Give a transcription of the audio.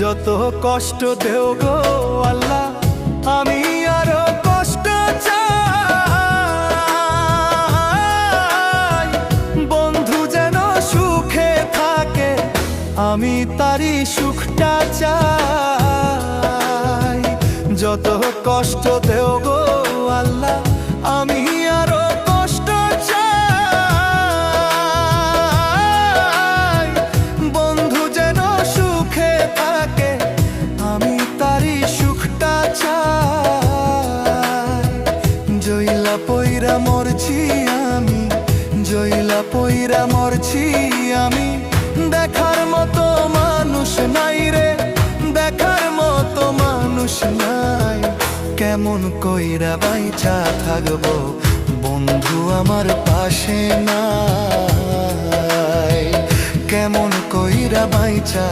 যত কষ্ট দেও গো আল্লাহ, আমি আরো কষ্ট চাই। বন্ধু যেন সুখে থাকে, আমি তারই সুখটা চাই। যত কষ্ট দেও গো আল্লাহ, আমি আরো কষ্ট চাই। বন্ধু যেন সুখে থাকে, আমি তারই সুখটা চাই। জইলা পইরা মরছি আমি, জইলা পইরা মরছি আমি। দেখার মতো মানুষ নাই রে, দেখার মতো মানুষ নাই। কেমন কইরা বাইচা থাকবো, বন্ধু আমার পাশে নাই। কেমন কইরা বাইচা